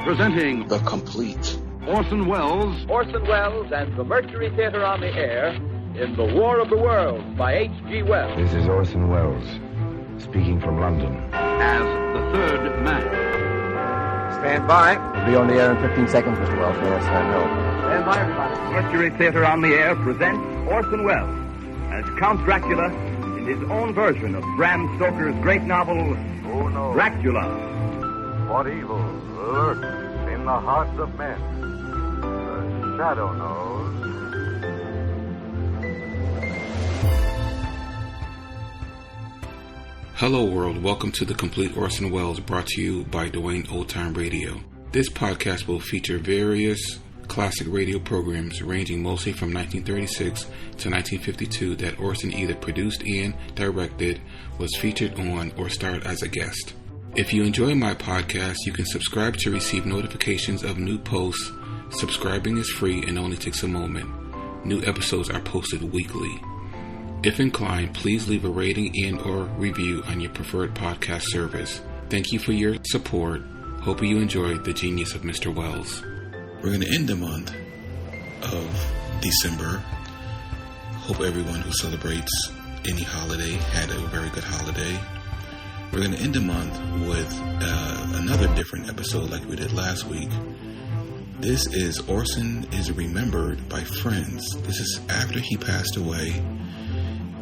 Presenting The Complete Orson Welles and the Mercury Theater on the Air in The War of the Worlds by H.G. Wells. This is Orson Welles, speaking from London. as the third man. Stand by. We'll be on the air in 15 seconds, Mr. Wells. May I stand no? Stand by, everybody. Mercury Theater on the Air presents Orson Welles as Count Dracula in his own version of Bram Stoker's great novel, Dracula. What evil lurks in the hearts of men? The shadow knows. Hello world, welcome to The Complete Orson Welles, brought to you by Dwayne Old Time Radio. This podcast will feature various classic radio programs ranging mostly from 1936 to 1952 that Orson either produced and directed, was featured on, or starred as a guest. If you enjoy my podcast, you can subscribe to receive notifications of new posts. Subscribing is free and only takes a moment. New episodes are posted weekly. If inclined, please leave a rating and or review on your preferred podcast service. Thank you for your support. Hope you enjoyed the genius of Mr. Welles. We're going to end the month of December. Hope everyone who celebrates any holiday had a very good holiday. We're going to end the month with another different episode like we did last week. This is Orson is Remembered by Friends. This is after he passed away,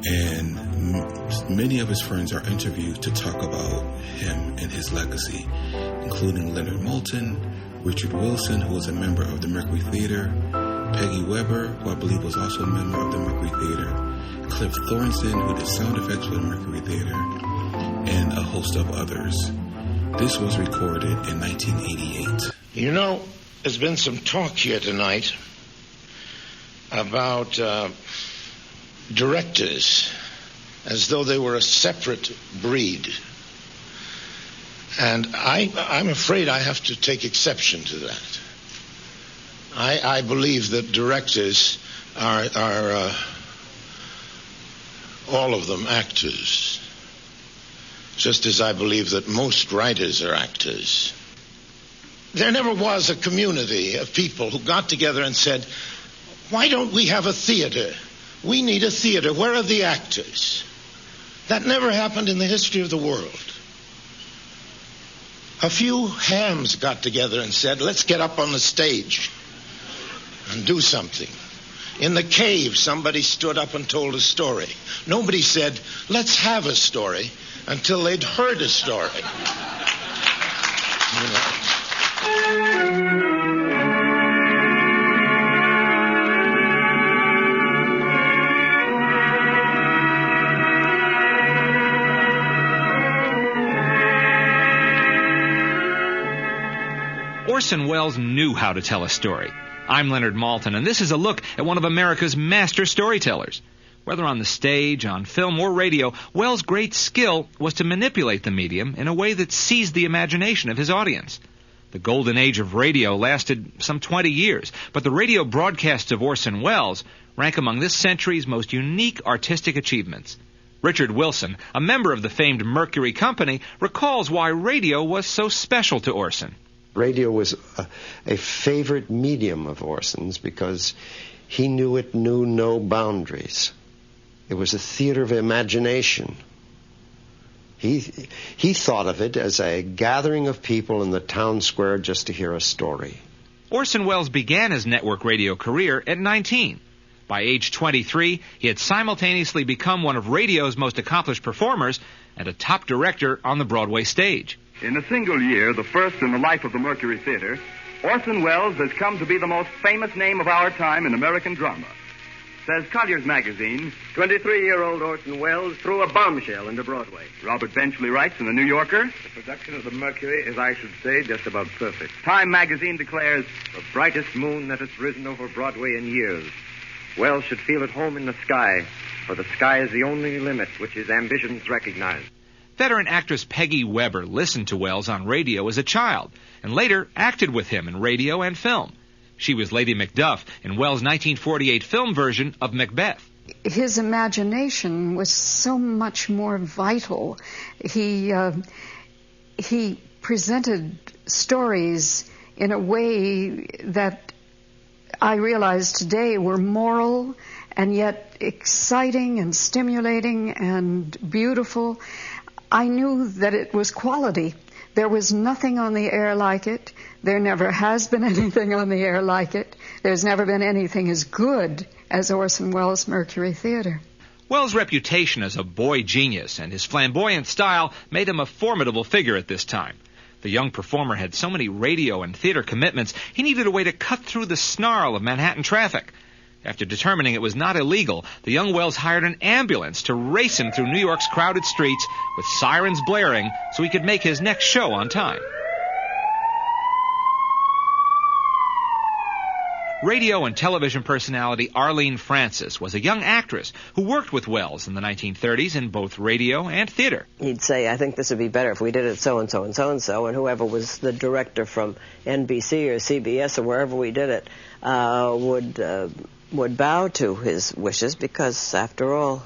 and many of his friends are interviewed to talk about him and his legacy, including Leonard Maltin, Richard Wilson, who was a member of the Mercury Theater, Peggy Weber, who I believe was also a member of the Mercury Theater, Cliff Thornsdon, who did sound effects for the Mercury Theater, and a host of others. This was recorded in 1988. You know, there's been some talk here tonight about directors as though they were a separate breed. And I'm afraid I have to take exception to that. I believe that directors are all of them actors, just as I believe that most writers are actors. There never was a community of people who got together and said, why don't we have a theater? We need a theater. Where are the actors? That never happened in the history of the world. A few hams got together and said, let's get up on the stage and do something. In the cave, somebody stood up and told a story. Nobody said, let's have a story, until they'd heard a story. You know. Orson Welles knew how to tell a story. I'm Leonard Maltin, and this is a look at one of America's master storytellers. Whether on the stage, on film, or radio, Welles' great skill was to manipulate the medium in a way that seized the imagination of his audience. The golden age of radio lasted some 20 years, but the radio broadcasts of Orson Welles rank among this century's most unique artistic achievements. Richard Wilson, a member of the famed Mercury Company, recalls why radio was so special to Orson. Radio was a favorite medium of Orson's because he knew it knew no boundaries. It was a theater of imagination. He thought of it as a gathering of people in the town square just to hear a story. Orson Welles began his network radio career at 19. By age 23, he had simultaneously become one of radio's most accomplished performers and a top director on the Broadway stage. In a single year, the first in the life of the Mercury Theater, Orson Welles has come to be the most famous name of our time in American drama. Says Collier's Magazine, 23-year-old Orson Welles threw a bombshell into Broadway. Robert Benchley writes in the New Yorker, The production of the Mercury is, I should say, just about perfect. Time Magazine declares, The brightest moon that has risen over Broadway in years. Welles should feel at home in the sky, for the sky is the only limit which his ambitions recognize. Veteran actress Peggy Weber listened to Welles on radio as a child and later acted with him in radio and film. She was Lady Macduff in Welles' 1948 film version of Macbeth. His imagination was so much more vital. He presented stories in a way that I realize today were moral and yet exciting and stimulating and beautiful. I knew that it was quality. There was nothing on the air like it. There never has been anything on the air like it. There's never been anything as good as Orson Welles' Mercury Theater. Welles' reputation as a boy genius and his flamboyant style made him a formidable figure at this time. The young performer had so many radio and theater commitments, he needed a way to cut through the snarl of Manhattan traffic. After determining it was not illegal, the young Welles hired an ambulance to race him through New York's crowded streets with sirens blaring so he could make his next show on time. Radio and television personality Arlene Francis was a young actress who worked with Welles in the 1930s in both radio and theater. He'd say, I think this would be better if we did it so-and-so and so-and-so, and whoever was the director from NBC or CBS or wherever we did it would bow to his wishes because, after all,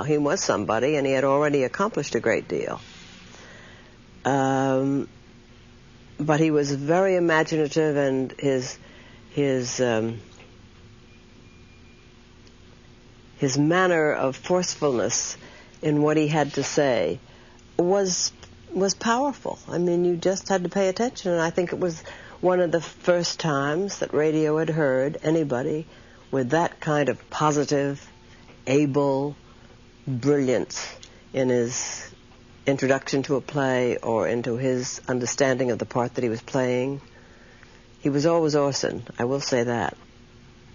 he was somebody and he had already accomplished a great deal. But he was very imaginative, and his manner of forcefulness in what he had to say was powerful. I mean, you just had to pay attention, and I think it was one of the first times that radio had heard anybody with that kind of positive, able brilliance in his introduction to a play or into his understanding of the part that he was playing. He was always Orson, I will say that.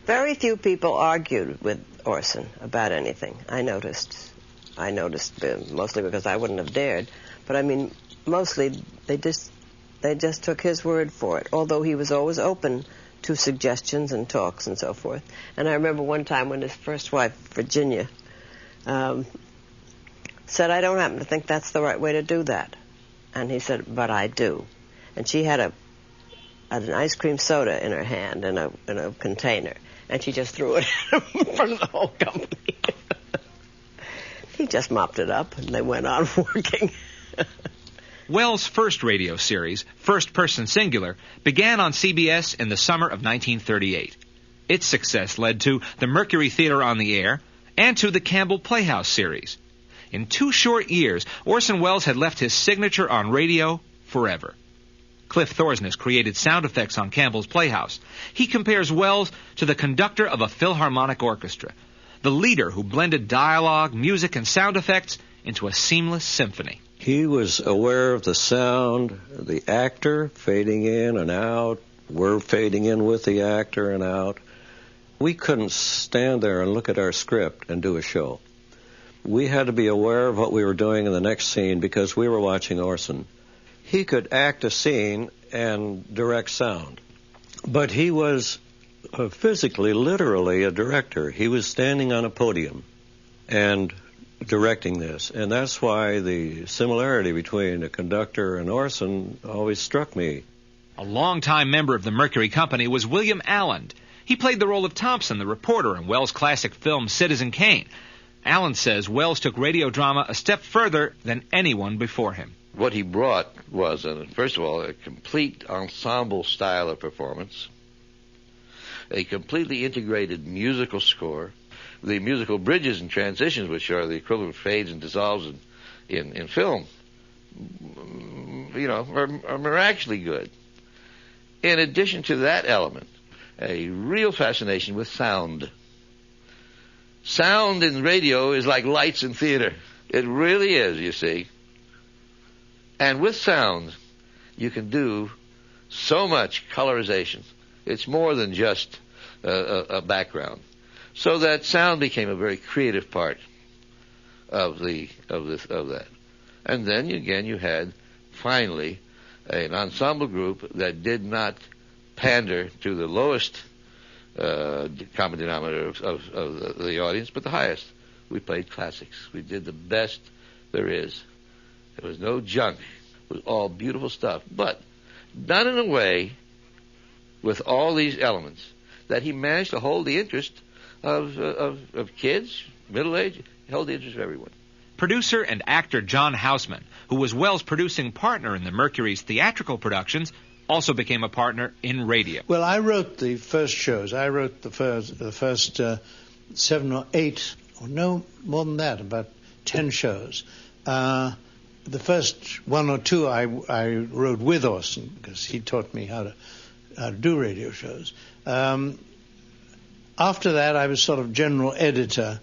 Very few people argued with Orson about anything, I noticed. Mostly because I wouldn't have dared. But I mean, mostly they just took his word for it, although he was always open to suggestions and talks and so forth. And I remember one time when his first wife, Virginia, said, I don't happen to think that's the right way to do that. And he said, but I do. And she had an ice cream soda in her hand in a container, and she just threw it at him in front of the whole company. He just mopped it up, and they went on working. Welles' first radio series, First Person Singular, began on CBS in the summer of 1938. Its success led to the Mercury Theater on the Air and to the Campbell Playhouse series. In 2 short years, Orson Welles had left his signature on radio forever. Cliff Thornsdon has created sound effects on Campbell's Playhouse. He compares Welles to the conductor of a Philharmonic orchestra, the leader who blended dialogue, music, and sound effects into a seamless symphony. He was aware of the sound, the actor fading in and out. We're fading in with the actor and out. We couldn't stand there and look at our script and do a show. We had to be aware of what we were doing in the next scene because we were watching Orson. He could act a scene and direct sound, but he was physically, literally a director. He was standing on a podium and directing this, and that's why the similarity between a conductor and Orson always struck me. A longtime member of the Mercury Company was William Allen. He played the role of Thompson, the reporter in Welles' classic film Citizen Kane. Allen says Welles took radio drama a step further than anyone before him. What he brought was, first of all, a complete ensemble style of performance, a completely integrated musical score, the musical bridges and transitions, which are the equivalent of fades and dissolves in film, are miraculously good. In addition to that element, a real fascination with sound. Sound in radio is like lights in theater. It really is, you see. And with sound, you can do so much colorization. It's more than just a background. So that sound became a very creative part of that. And then again, you had finally an ensemble group that did not pander to the lowest common denominator of the audience, but the highest. We played classics. We did the best there is. There was no junk. It was all beautiful stuff, but done in a way with all these elements that he managed to hold the interest of kids, middle-aged, held the interest of everyone. Producer and actor John Houseman, who was Welles' producing partner in the Mercury's theatrical productions, also became a partner in radio. Well, I wrote the first shows. I wrote the first 7 or 8, or no more than that, about 10 shows. The first 1 or 2 I wrote with Orson, because he taught me how to do radio shows. After that, I was sort of general editor,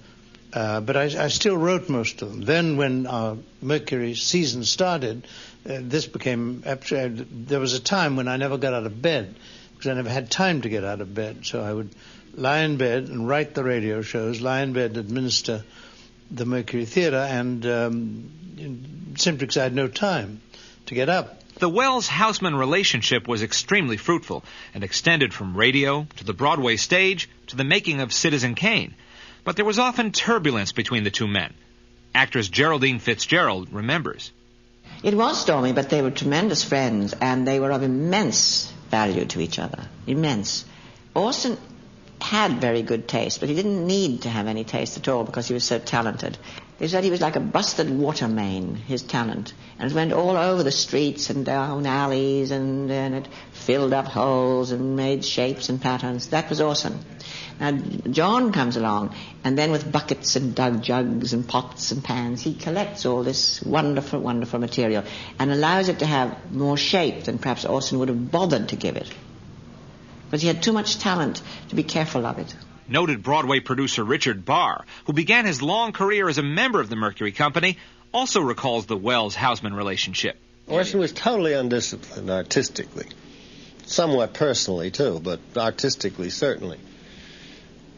but I still wrote most of them. Then when our Mercury season started, this became... There was a time when I never got out of bed, because I never had time to get out of bed. So I would lie in bed and write the radio shows, lie in bed and administer the Mercury Theater, and simply because I had no time to get up. The Wells-Houseman relationship was extremely fruitful and extended from radio to the Broadway stage to the making of Citizen Kane. But there was often turbulence between the two men. Actress Geraldine Fitzgerald remembers. It was stormy, but they were tremendous friends, and they were of immense value to each other. Immense. Orson had very good taste, but he didn't need to have any taste at all because he was so talented. They said he was like a busted water main, his talent, and it went all over the streets and down alleys, and it filled up holes and made shapes and patterns. That was Orson. Now, John comes along, and then with buckets and jugs and pots and pans, he collects all this wonderful, wonderful material and allows it to have more shape than perhaps Orson would have bothered to give it. But he had too much talent to be careful of it. Noted Broadway producer Richard Barr, who began his long career as a member of the Mercury Company, also recalls the Wells-Houseman relationship. Orson was totally undisciplined artistically. Somewhat personally, too, but artistically, certainly.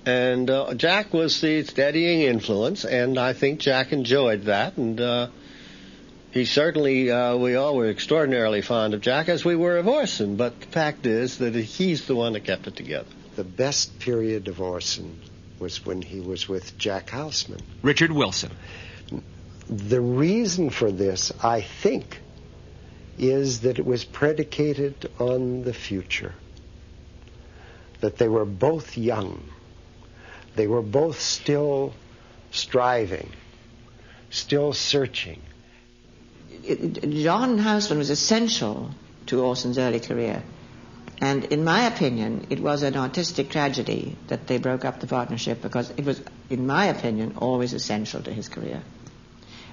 And Jack was the steadying influence, and I think Jack enjoyed that, and he certainly, we all were extraordinarily fond of Jack, as we were of Orson, but the fact is that he's the one that kept it together. The best period of Orson was when he was with Jack Houseman. Richard Wilson. The reason for this, I think, is that it was predicated on the future. That they were both young. They were both still striving, still searching. John Houseman was essential to Orson's early career. And in my opinion, it was an artistic tragedy that they broke up the partnership, because it was, in my opinion, always essential to his career.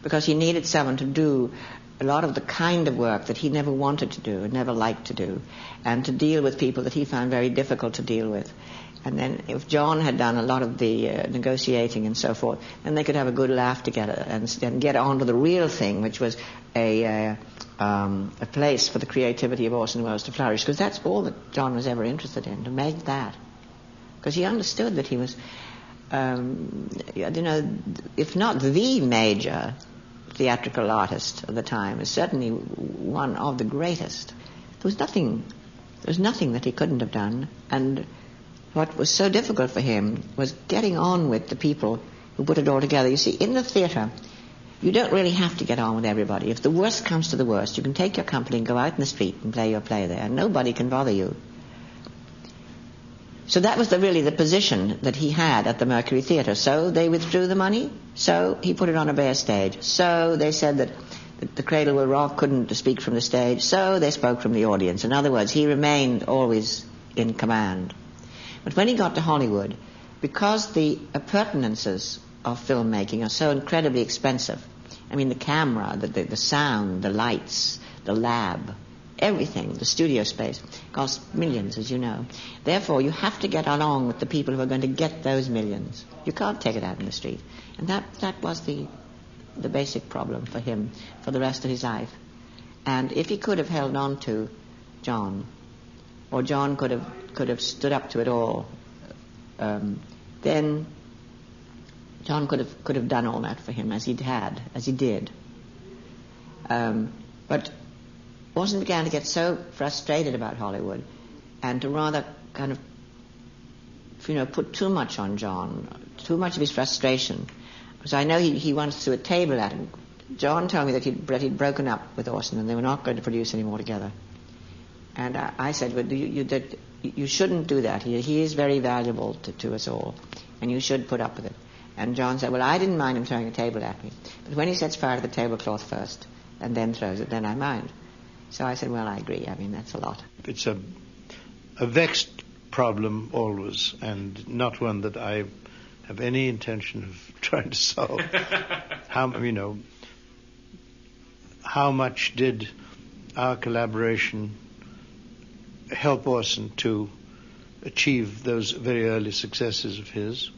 Because he needed someone to do a lot of the kind of work that he never wanted to do and never liked to do, and to deal with people that he found very difficult to deal with. And then if John had done a lot of the negotiating and so forth, then they could have a good laugh together and get on to the real thing, which was a place for the creativity of Orson Welles to flourish, because that's all that John was ever interested in, to make that. Because he understood that he was, if not the major theatrical artist of the time, is certainly one of the greatest. There was nothing that he couldn't have done, and what was so difficult for him was getting on with the people who put it all together. You see, in the theater, you don't really have to get on with everybody. If the worst comes to the worst, you can take your company and go out in the street and play your play there, and nobody can bother you. So that was really the position that he had at the Mercury Theater. So they withdrew the money, so he put it on a bare stage. So they said that the Cradle Will Rock couldn't speak from the stage, so they spoke from the audience. In other words, he remained always in command. But when he got to Hollywood, because the appurtenances of filmmaking are so incredibly expensive, I mean, the camera, the sound, the lights, the lab, everything, the studio space, costs millions, as you know. Therefore, you have to get along with the people who are going to get those millions. You can't take it out in the street. And that was the basic problem for him for the rest of his life. And if he could have held on to John, or John could have stood up to it all, then John could have done all that for him, as he did. But Orson began to get so frustrated about Hollywood, and to rather kind of, put too much on John, too much of his frustration. Because I know he once threw a table at him. John told me that he'd broken up with Orson and they were not going to produce any more together. And I said, well, you shouldn't do that. He is very valuable to us all, and you should put up with it. And John said, well, I didn't mind him throwing a table at me, but when he sets fire to the tablecloth first and then throws it, then I mind. So I said, well, I agree. I mean, that's a lot. It's a vexed problem always, and not one that I have any intention of trying to solve. How much did our collaboration help Orson to achieve those very early successes of his,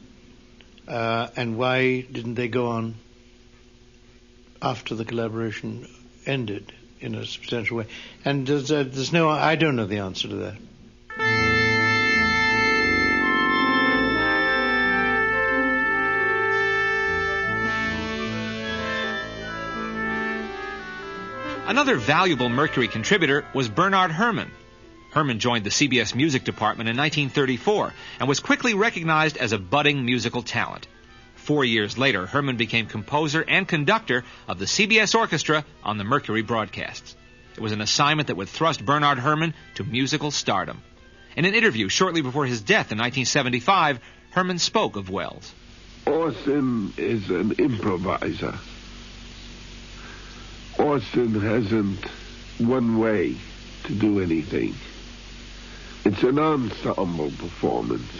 and why didn't they go on after the collaboration ended in a substantial way? And I don't know the answer to that. Another valuable Mercury contributor was Bernard Herrmann. Herrmann joined the CBS music department in 1934 and was quickly recognized as a budding musical talent. 4 years later, Herrmann became composer and conductor of the CBS Orchestra on the Mercury broadcasts. It was an assignment that would thrust Bernard Herrmann to musical stardom. In an interview shortly before his death in 1975, Herrmann spoke of Wells. Orson is an improviser. Orson hasn't one way to do anything. It's an ensemble performance.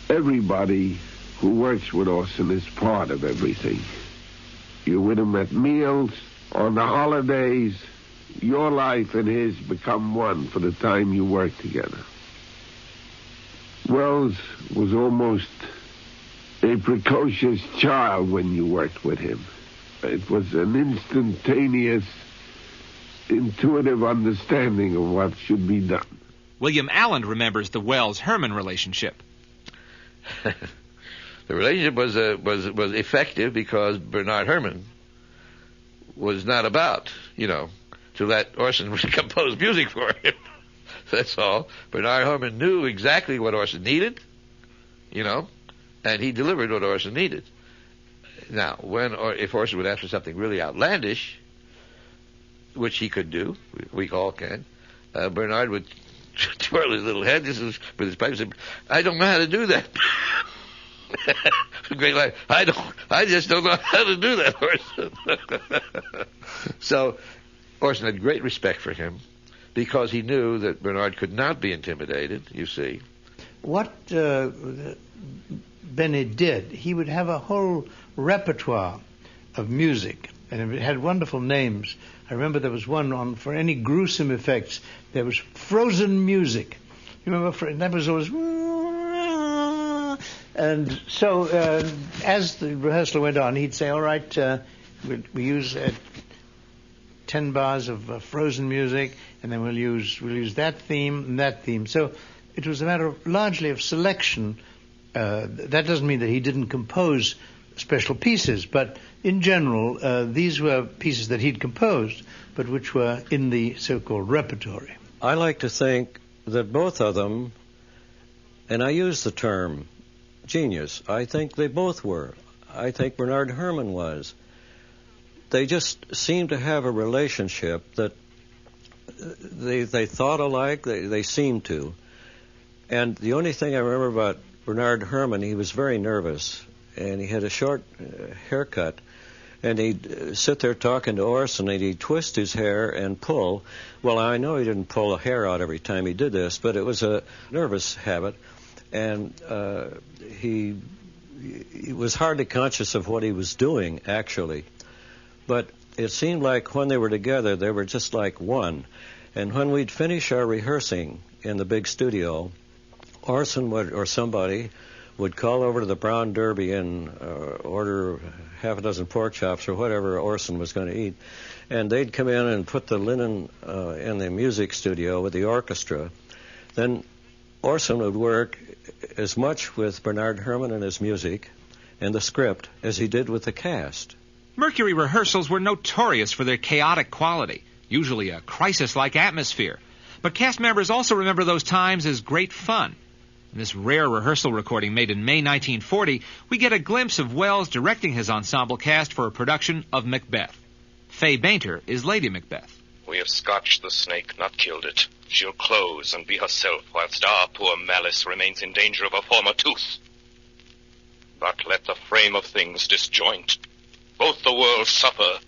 Everybody who works with Orson is part of everything. You're with him at meals, on the holidays. Your life and his become one for the time you work together. Wells was almost a precocious child when you worked with him. It was an instantaneous, intuitive understanding of what should be done. William Allen remembers the Wells-Herrmann relationship. The relationship was effective because Bernard Herrmann was not about, to let Orson compose music for him. That's all. Bernard Herrmann knew exactly what Orson needed, and he delivered what Orson needed. Now, if Orson would ask for something really outlandish, which he could do, we all can, Bernard would twirl his little head with his pipe and say, I don't know how to do that. Great line. I just don't know how to do that, Orson. So Orson had great respect for him because he knew that Bernard could not be intimidated, you see. What Benny did, he would have a whole repertoire of music, and it had wonderful names. I remember there was one for any gruesome effects. There was frozen music. You remember? That was always... And so as the rehearsal went on, he'd say, all right, we use 10 bars of frozen music, and then we'll use that theme and that theme. So it was a matter largely of selection. That doesn't mean that he didn't compose special pieces, but in general, these were pieces that he'd composed, but which were in the so-called repertory. I like to think that both of them, and I use the term genius, I think they both were. I think Bernard Herrmann was. They just seemed to have a relationship that they thought alike, they seemed to. And the only thing I remember about Bernard Herrmann, he was very nervous, and he had a short haircut, and he'd sit there talking to Orson, and he'd twist his hair and pull. Well, I know he didn't pull a hair out every time he did this, but it was a nervous habit, and he was hardly conscious of what he was doing, actually. But it seemed like when they were together, they were just like one. And when we'd finish our rehearsing in the big studio, Orson or somebody would call over to the Brown Derby and order half a dozen pork chops or whatever Orson was going to eat. And they'd come in and put the linen in the music studio with the orchestra. Then Orson would work as much with Bernard Herrmann and his music and the script as he did with the cast. Mercury rehearsals were notorious for their chaotic quality, usually a crisis-like atmosphere. But cast members also remember those times as great fun. In this rare rehearsal recording made in May 1940, we get a glimpse of Wells directing his ensemble cast for a production of Macbeth. Fay Bainter is Lady Macbeth. We have scotched the snake, not killed it. She'll close and be herself, whilst our poor Malice remains in danger of a former tooth. But let the frame of things disjoint. Both the worlds suffer.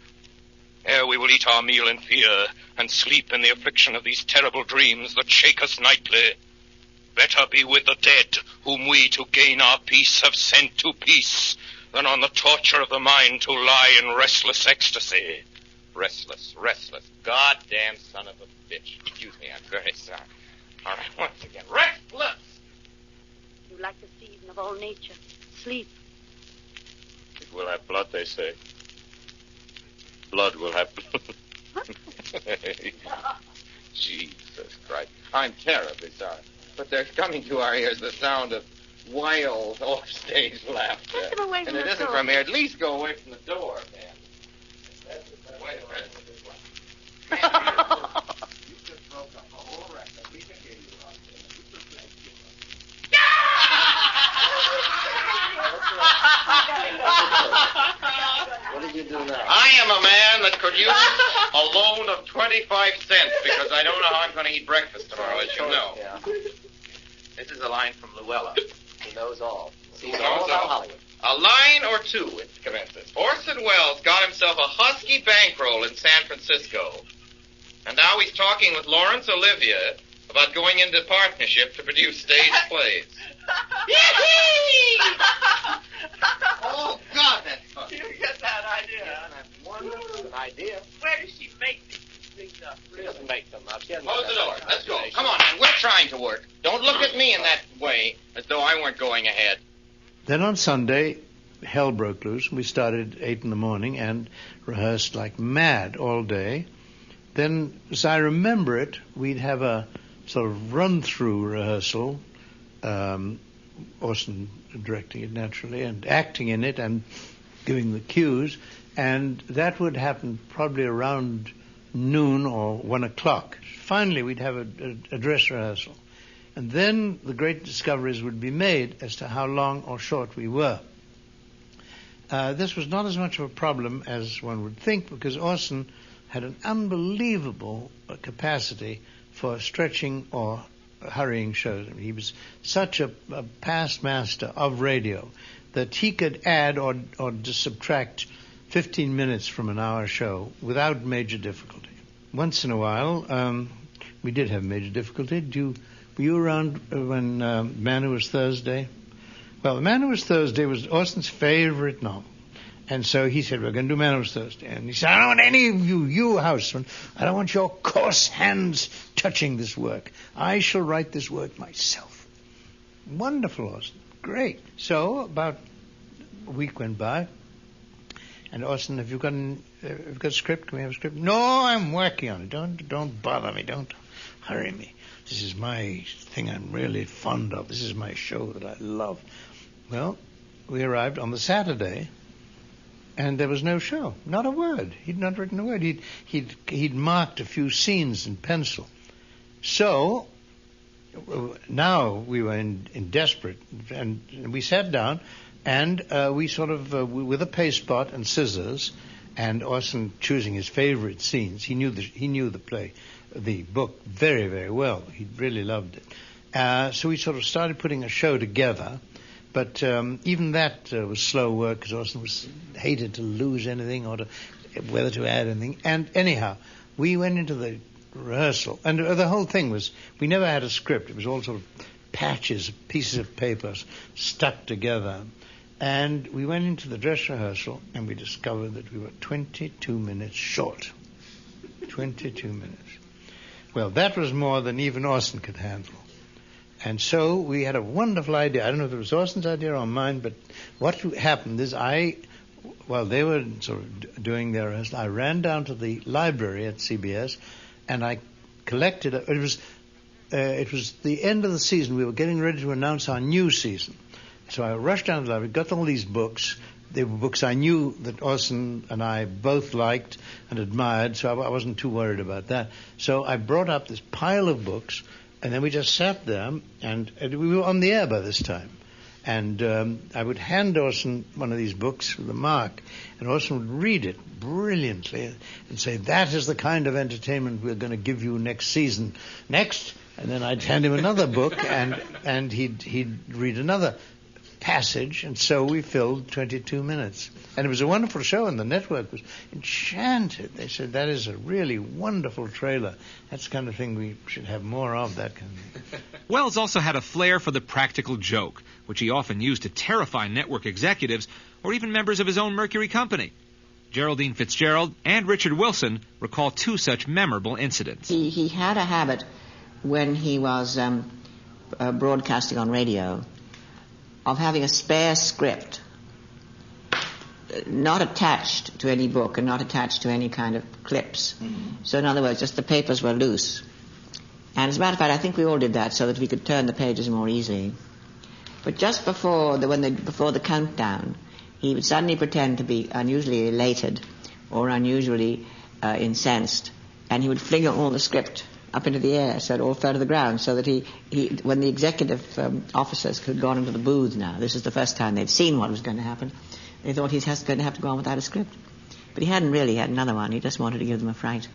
ere we will eat our meal in fear, and sleep in the affliction of these terrible dreams that shake us nightly. Better be with the dead, whom we to gain our peace have sent to peace, than on the torture of the mind to lie in restless ecstasy. Restless, goddamn son of a bitch. Excuse me, I'm very sorry. All right, once again, restless! You like the season of all nature. Sleep. It will have blood, they say. Blood will have blood. Jesus Christ. I'm terribly sorry. But there's coming to our ears the sound of wild, off-stage laughter. Take them away from and it the isn't door. from here. At least go away from the door, man. Wait a minute. You just broke up a whole record. We can hear you out there. What did you do now? I am a man that could use a loan of 25 cents because I don't know how I'm going to eat breakfast tomorrow, as you know. Yeah. This is a line from Luella. He knows all. He knows all. A line or two, it commences. Orson Welles got himself a husky bankroll in San Francisco. And now he's talking with Laurence Olivier about going into partnership to produce stage plays. Oh, God, that's fun. You get that idea. Yeah, that's wonderful. An idea. Where does she make these things up? She doesn't make them up. She hasn't Close got the that door. Let's go. imagination. Come on, man. We're trying to work. Don't look at me in that way as though I weren't going ahead. Then on Sunday, hell broke loose. We started at 8 in the morning and rehearsed like mad all day. Then, as I remember it, we'd have a sort of run-through rehearsal, Orson directing it naturally, and acting in it and giving the cues, and that would happen probably around noon or 1 o'clock. Finally, we'd have a dress rehearsal. And then the great discoveries would be made as to how long or short we were. This was not as much of a problem as one would think, because Orson had an unbelievable capacity for stretching or hurrying shows. I mean, he was such a past master of radio that he could add or just subtract 15 minutes from an hour show without major difficulty. Once in a while, we did have major difficulty. Were you around when Man Who Was Thursday? Well, The Man Who Was Thursday was Orson's favorite novel. And so he said, we're going to do Man Who Was Thursday. And he said, I don't want any of you Houseman, I don't want your coarse hands touching this work. I shall write this work myself. Wonderful, Orson. Great. So about a week went by. And Orson, have you got a script? Can we have a script? No, I'm working on it. Don't bother me. Don't hurry me. This is my thing I'm really fond of. This is my show that I love. Well, we arrived on the Saturday, and there was no show. Not a word. He'd not written a word. He'd marked a few scenes in pencil. So now we were in desperate, and we sat down, and we sort of, with a paste pot and scissors, and Orson choosing his favorite scenes. He knew the play, the book very, very well. He really loved it. So we sort of started putting a show together, but even that was slow work, because Orson hated to lose anything or whether to add anything. And anyhow, we went into the rehearsal, and the whole thing was, we never had a script. It was all sort of patches, pieces of paper stuck together. And we went into the dress rehearsal, and we discovered that we were 22 minutes short. 22 minutes. Well, that was more than even Orson could handle. And so we had a wonderful idea. I don't know if it was Orson's idea or mine, but what happened is while they were sort of doing their rehearsal, I ran down to the library at CBS, and I collected, it was the end of the season. We were getting ready to announce our new season. So I rushed down to the library, got all these books. They were books I knew that Orson and I both liked and admired, so I wasn't too worried about that. So I brought up this pile of books, and then we just sat there, and we were on the air by this time. And I would hand Orson one of these books with a mark, and Orson would read it brilliantly and say, that is the kind of entertainment we're going to give you next season. Next. And then I'd hand him another book, and he'd read another passage, and so we filled 22 minutes. And it was a wonderful show, and the network was enchanted. They said, that is a really wonderful trailer. That's the kind of thing we should have more of, that kind of thing. Wells also had a flair for the practical joke, which he often used to terrify network executives or even members of his own Mercury company. Geraldine Fitzgerald and Richard Wilson recall two such memorable incidents. He had a habit when he was broadcasting on radio of having a spare script, not attached to any book and not attached to any kind of clips. So in other words, just the papers were loose. And as a matter of fact, I think we all did that so that we could turn the pages more easily. But just before the countdown, he would suddenly pretend to be unusually elated or unusually incensed, and he would fling all the script up into the air so it all fell to the ground, so that he when the executive officers had gone into the booth now, this is the first time they'd seen what was going to happen, they thought he's going to have to go on without a script. But he hadn't really had another one. He just wanted to give them a fright.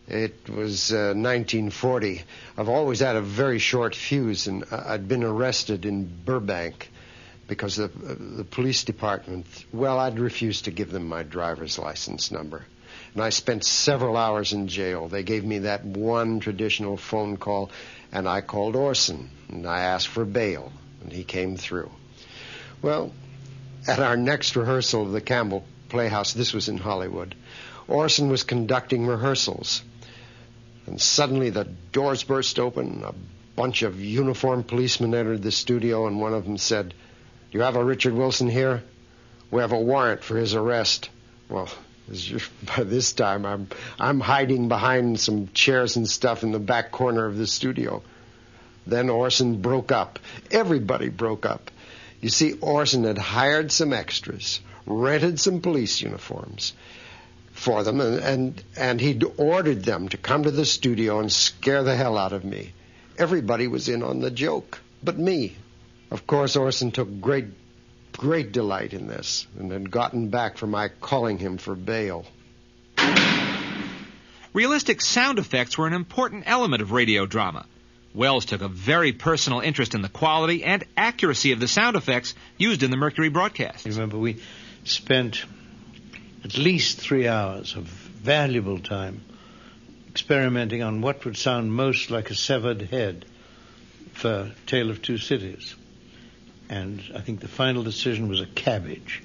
It was 1940. I've always had a very short fuse, and I'd been arrested in Burbank because the police department, well, I'd refused to give them my driver's license number. And I spent several hours in jail. They gave me that one traditional phone call, and I called Orson, and I asked for bail, and he came through. Well, at our next rehearsal of the Campbell Playhouse, this was in Hollywood, Orson was conducting rehearsals. And suddenly the doors burst open, a bunch of uniformed policemen entered the studio, and one of them said, "Do you have a Richard Wilson here? We have a warrant for his arrest." Well, by this time, I'm hiding behind some chairs and stuff in the back corner of the studio. Then Orson broke up. Everybody broke up. You see, Orson had hired some extras, rented some police uniforms for them, and he'd ordered them to come to the studio and scare the hell out of me. Everybody was in on the joke, but me. Of course, Orson took great delight in this, and had gotten back for my calling him for bail. Realistic sound effects were an important element of radio drama. Wells took a very personal interest in the quality and accuracy of the sound effects used in the Mercury broadcast. Remember, we spent at least 3 hours of valuable time experimenting on what would sound most like a severed head for Tale of Two Cities. And I think the final decision was a cabbage.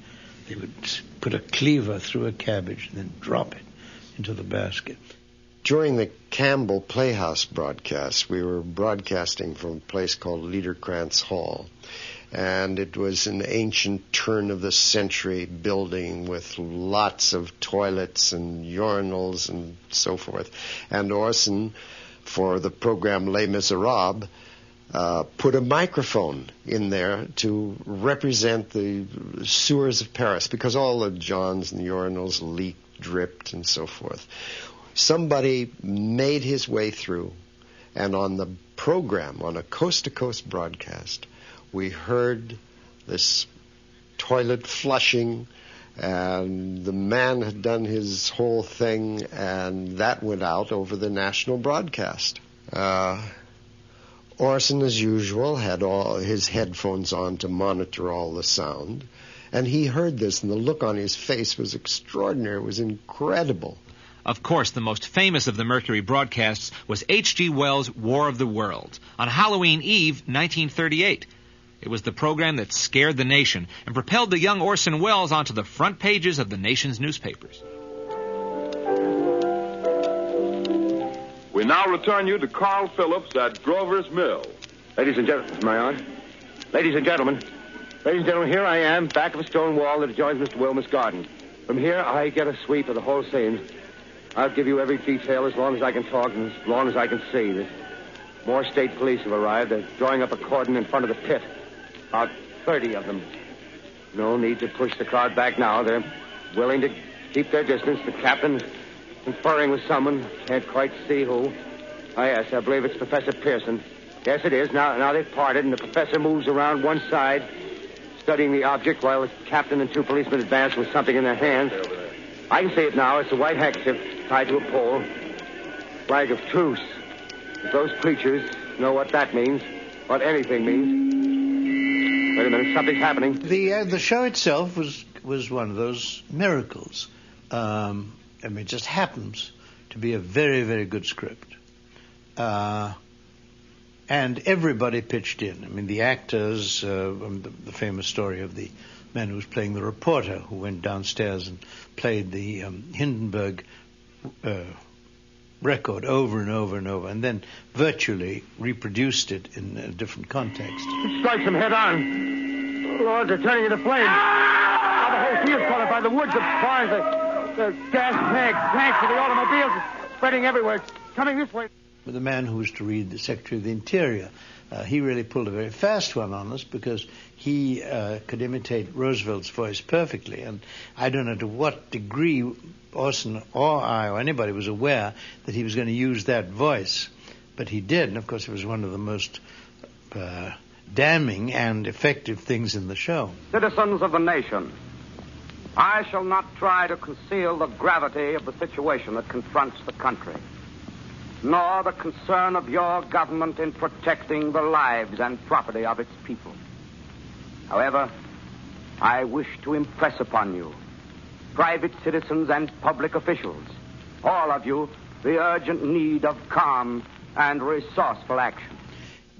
They would put a cleaver through a cabbage and then drop it into the basket. During the Campbell Playhouse broadcast, we were broadcasting from a place called Liederkrantz Hall. And it was an ancient turn-of-the-century building with lots of toilets and urinals and so forth. And Orson, for the program Les Miserables, put a microphone in there to represent the sewers of Paris, because all the johns and the urinals leaked, dripped, and so forth. Somebody made his way through, and on the program, on a coast-to-coast broadcast, we heard this toilet flushing, and the man had done his whole thing, and that went out over the national broadcast. Orson, as usual, had all his headphones on to monitor all the sound, and he heard this, and the look on his face was extraordinary. It was incredible. Of course, the most famous of the Mercury broadcasts was H.G. Wells' War of the Worlds on Halloween Eve, 1938. It was the program that scared the nation and propelled the young Orson Welles onto the front pages of the nation's newspapers. We now return you to Carl Phillips at Grover's Mill. Ladies and gentlemen, am I on? Ladies and gentlemen, here I am, back of a stone wall that adjoins Mr. Wilmer's garden. From here, I get a sweep of the whole scene. I'll give you every detail as long as I can talk and as long as I can see. More state police have arrived. They're drawing up a cordon in front of the pit. About 30 of them. No need to push the crowd back now. They're willing to keep their distance. The captain conferring with someone. Can't quite see who. Oh, yes, I believe it's Professor Pearson. Yes, it is. Now they've parted, and the professor moves around one side, studying the object, while the captain and two policemen advance with something in their hands. I can see it now. It's a white handkerchief tied to a pole. Flag of truce. If those creatures know what that means, what anything means. Wait a minute, something's happening. The show itself was one of those miracles. I mean, it just happens to be a very, very good script. And everybody pitched in. I mean, the actors, the famous story of the man who was playing the reporter who went downstairs and played the Hindenburg record over and over and over, and then virtually reproduced it in a different context. It strikes them head on. Lord, they're turning into flames. Now the whole field's caught up by the woods, the barns, the gas tanks of the automobiles spreading everywhere. It's coming this way. The man who was to read the Secretary of the Interior, he really pulled a very fast one on us because he could imitate Roosevelt's voice perfectly. And I don't know to what degree Orson or I or anybody was aware that he was going to use that voice. But he did, and of course it was one of the most damning and effective things in the show. Citizens of the nation, I shall not try to conceal the gravity of the situation that confronts the country, nor the concern of your government in protecting the lives and property of its people. However, I wish to impress upon you, private citizens and public officials, all of you, the urgent need of calm and resourceful action.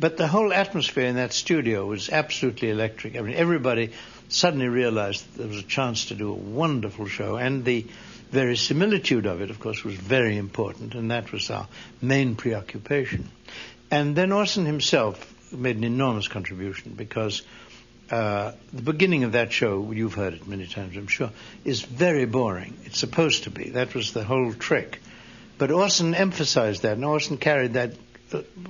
But the whole atmosphere in that studio was absolutely electric. I mean, everybody suddenly realized that there was a chance to do a wonderful show, and the verisimilitude of it, of course, was very important, and that was our main preoccupation. And then Orson himself made an enormous contribution because the beginning of that show, you've heard it many times, I'm sure, is very boring. It's supposed to be. That was the whole trick. But Orson emphasized that, and Orson carried that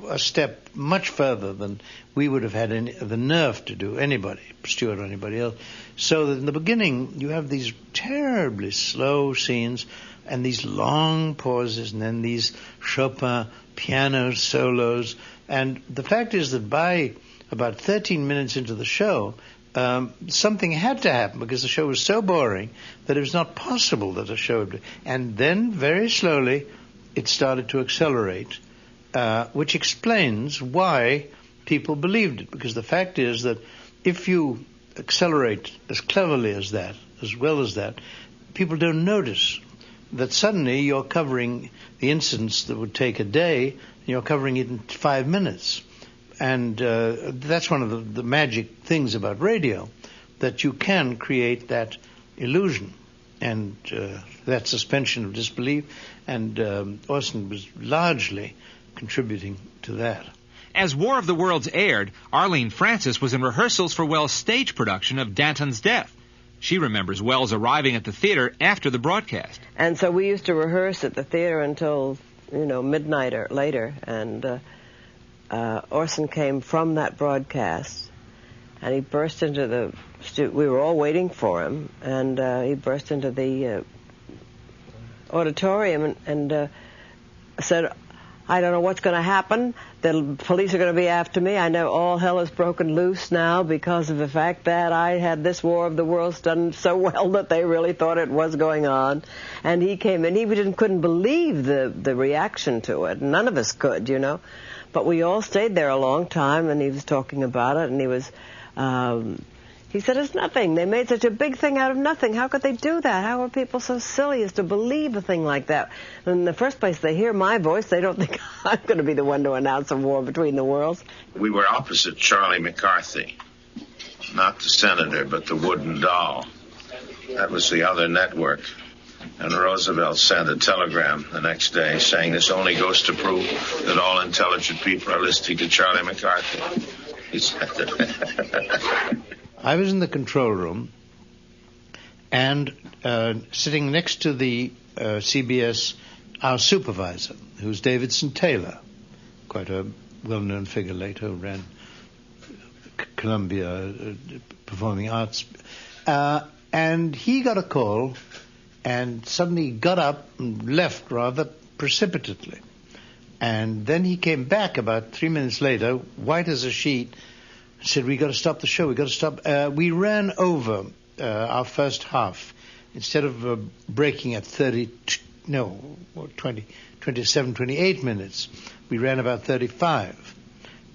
a step much further than we would have had the nerve to do, anybody, Stewart or anybody else. So that in the beginning, you have these terribly slow scenes and these long pauses and then these Chopin piano solos. And the fact is that by about 13 minutes into the show, something had to happen because the show was so boring that it was not possible that a show would be. And then, very slowly, it started to accelerate, which explains why people believed it. Because the fact is that if you accelerate as cleverly as that, as well as that, people don't notice that suddenly you're covering the incidents that would take a day, and you're covering it in 5 minutes. And that's one of the magic things about radio, that you can create that illusion and that suspension of disbelief. And Orson was largely contributing to that. As War of the Worlds aired, Arlene Francis was in rehearsals for Wells' stage production of Danton's Death. She remembers Wells arriving at the theater after the broadcast. And so we used to rehearse at the theater until, midnight or later. And Orson came from that broadcast, and he burst into the we were all waiting for him, and he burst into the auditorium and said, "I don't know what's going to happen. The police are going to be after me. I know all hell has broken loose now because of the fact that I had this War of the Worlds done so well that they really thought it was going on." And he came in. He couldn't believe the reaction to it. None of us could, But we all stayed there a long time, and he was talking about it, and he was... he said, "It's nothing. They made such a big thing out of nothing. How could they do that? How are people so silly as to believe a thing like that? In the first place, they hear my voice. They don't think I'm going to be the one to announce a war between the worlds." We were opposite Charlie McCarthy. Not the senator, but the wooden doll. That was the other network. And Roosevelt sent a telegram the next day saying this only goes to prove that all intelligent people are listening to Charlie McCarthy. He said that. I was in the control room, and sitting next to the CBS, our supervisor, who's Davidson Taylor, quite a well-known figure later, who ran Columbia Performing Arts. And he got a call and suddenly got up and left rather precipitately. And then he came back about 3 minutes later, white as a sheet, said, "We got to stop the show. We got to stop." We ran over our first half. Instead of breaking at 27, 28 minutes, we ran about 35.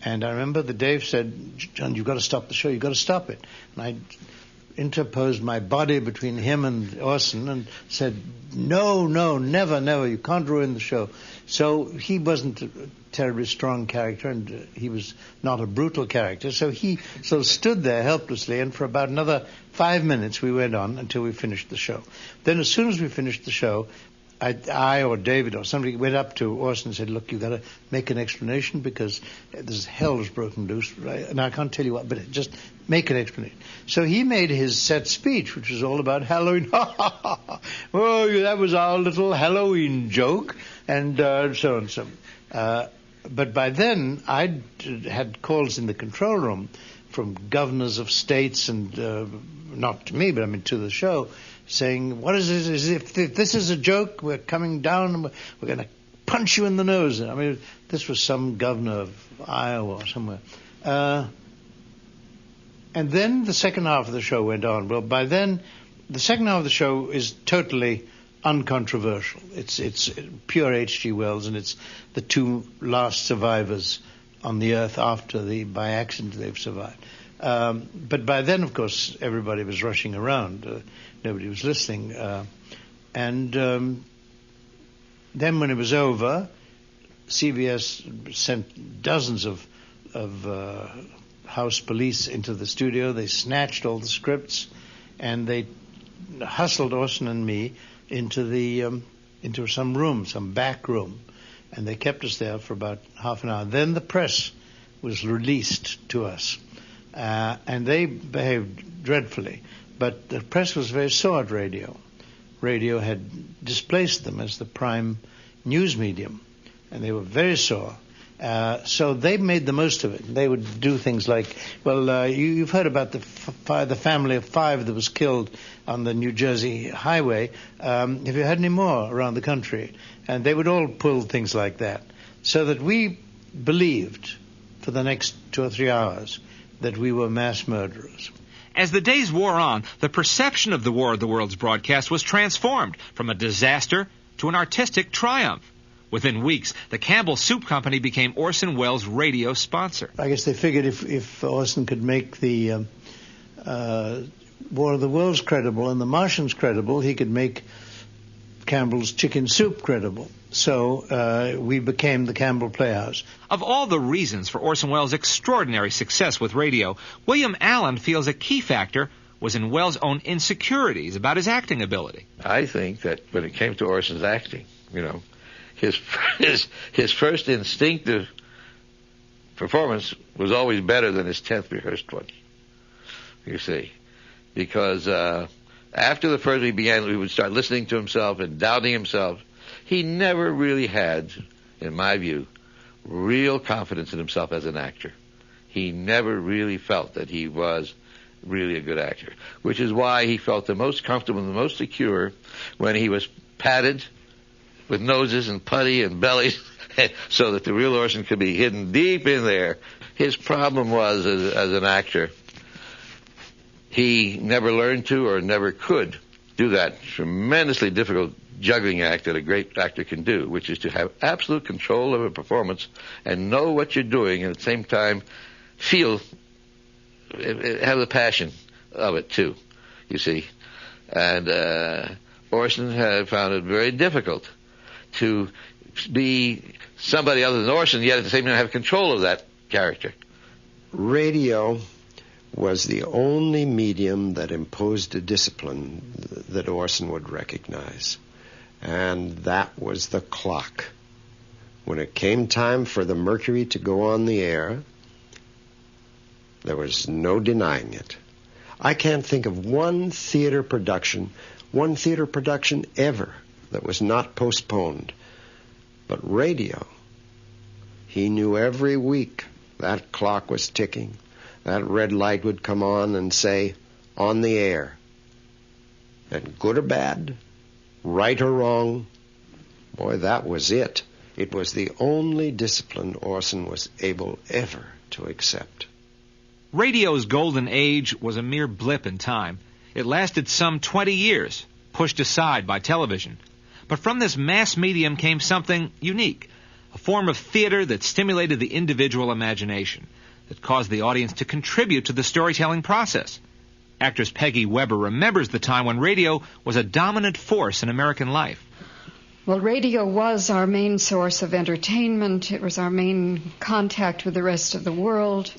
And I remember that Dave said, "John, you've got to stop the show. You've got to stop it." And I interposed my body between him and Orson and said, "No, never, never. You can't ruin the show." So he wasn't a terribly strong character, and he was not a brutal character. So he sort of stood there helplessly, and for about another 5 minutes we went on until we finished the show. Then as soon as we finished the show, I or David or somebody went up to Orson and said, "Look, you've got to make an explanation because this hell has broken loose, right? And I can't tell you what, but just make an explanation." So he made his set speech, which was all about Halloween. Oh, that was our little Halloween joke, and so on. So, but by then, I'd had calls in the control room from governors of states and not to me, but I mean to the show, saying, "What is this? If this is a joke, we're coming down and we're going to punch you in the nose." I mean, this was some governor of Iowa or somewhere. And then the second half of the show went on. Well, by then, the second half of the show is totally uncontroversial. It's pure H.G. Wells, and it's the two last survivors on the earth after by accident they've survived. But by then, of course, everybody was rushing around. Nobody was listening. And then when it was over, CBS sent dozens of house police into the studio. They snatched all the scripts, and they hustled Orson and me into some room, some back room, and they kept us there for about half an hour. Then the press was released to us, and they behaved dreadfully. But the press was very sore at radio. Radio had displaced them as the prime news medium, and they were very sore. So they made the most of it. They would do things like, well, you've heard about the family of 5 that was killed on the New Jersey highway. Have you heard any more around the country? And they would all pull things like that, so that we believed for the next 2 or 3 hours that we were mass murderers. As the days wore on, the perception of the War of the Worlds broadcast was transformed from a disaster to an artistic triumph. Within weeks, the Campbell Soup Company became Orson Welles' radio sponsor. I guess they figured if Orson could make the War of the Worlds credible and the Martians credible, he could make Campbell's Chicken Soup credible. So we became the Campbell Playhouse. Of all the reasons for Orson Welles' extraordinary success with radio, William Allen feels a key factor was in Welles' own insecurities about his acting ability. I think that when it came to Orson's acting, his first instinctive performance was always better than his 10th rehearsed one, you see. Because after the first he began, he would start listening to himself and doubting himself. He never really had, in my view, real confidence in himself as an actor. He never really felt that he was really a good actor, which is why he felt the most comfortable and the most secure when he was padded with noses and putty and bellies so that the real Orson could be hidden deep in there. His problem was, as an actor, he never learned to or never could do that tremendously difficult juggling act that a great actor can do, which is to have absolute control of a performance and know what you're doing, and at the same time have the passion of it too, you see. And Orson had found it very difficult to be somebody other than Orson, yet at the same time have control of that character. Radio was the only medium that imposed a discipline that Orson would recognize, and that was the clock. When it came time for the Mercury to go on the air, there was no denying it. I can't think of one theater production ever that was not postponed. But radio, he knew every week that clock was ticking. That red light would come on and say, "On the air." And good or bad, right or wrong, boy, that was it. It was the only discipline Orson was able ever to accept. Radio's golden age was a mere blip in time. It lasted some 20 years, pushed aside by television. But from this mass medium came something unique, a form of theater that stimulated the individual imagination, that caused the audience to contribute to the storytelling process. Actress Peggy Weber remembers the time when radio was a dominant force in American life. Well, radio was our main source of entertainment. It was our main contact with the rest of the world.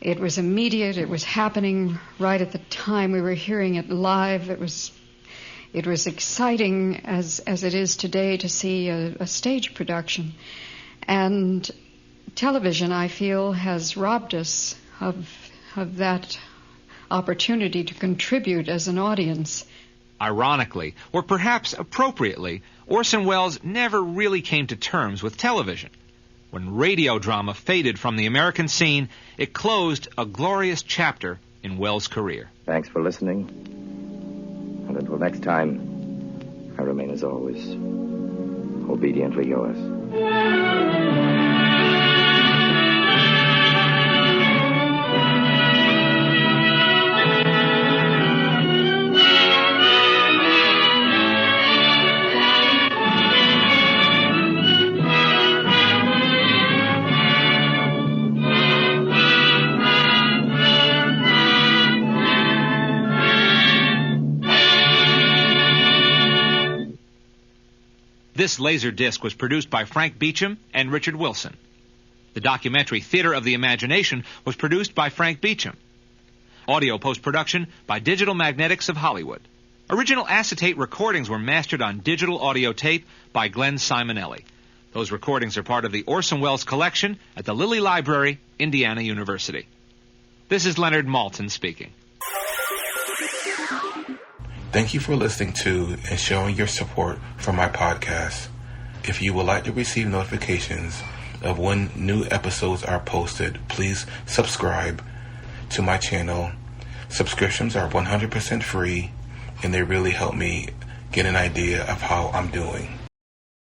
It was immediate. It was happening right at the time. We were hearing it live. It was exciting as it is today to see a stage production. And television, I feel, has robbed us of that opportunity to contribute as an audience. Ironically, or perhaps appropriately, Orson Welles never really came to terms with television. When radio drama faded from the American scene, it closed a glorious chapter in Welles' career. Thanks for listening. And until next time, I remain as always, obediently yours. This laser disc was produced by Frank Beecham and Richard Wilson. The documentary Theater of the Imagination was produced by Frank Beecham. Audio post-production by Digital Magnetics of Hollywood. Original acetate recordings were mastered on digital audio tape by Glenn Simonelli. Those recordings are part of the Orson Welles collection at the Lilly Library, Indiana University. This is Leonard Maltin speaking. Thank you for listening to and showing your support for my podcast. If you would like to receive notifications of when new episodes are posted, please subscribe to my channel. Subscriptions are 100% free, and they really help me get an idea of how I'm doing.